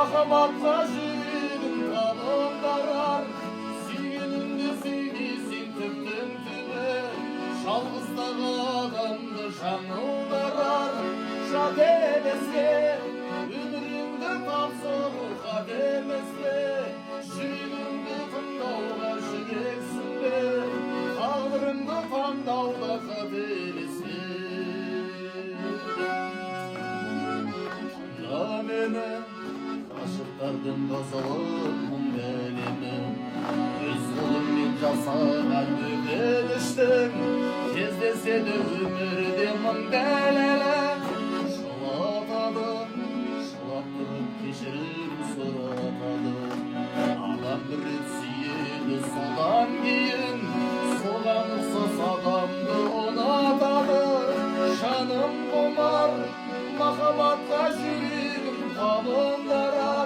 махаббатқа жүрегім табындарар. Сүйгенімді сөйлесең түптің түбі, жалғыздығы адамды жаңылдырар. Жат емес пе, өміріңді тапсыру хат емес пе, жүрегіңді тыңдауға жүрексің бе, тағдырыңды таңдауда қателеспе. Тыңда мені, ғашықтардың тазалық мұң әлемі, өз қолыңмен жасаған өкініштің кездеседі өмірде мың дәлелі. Жылатады, жылап тұрып кешірім сұратады. Адам бір рет сүйеді, содан кейін соған ұқсас адамды ұнатады. Жаным құмар, махаббатқа жүрегім табындарар.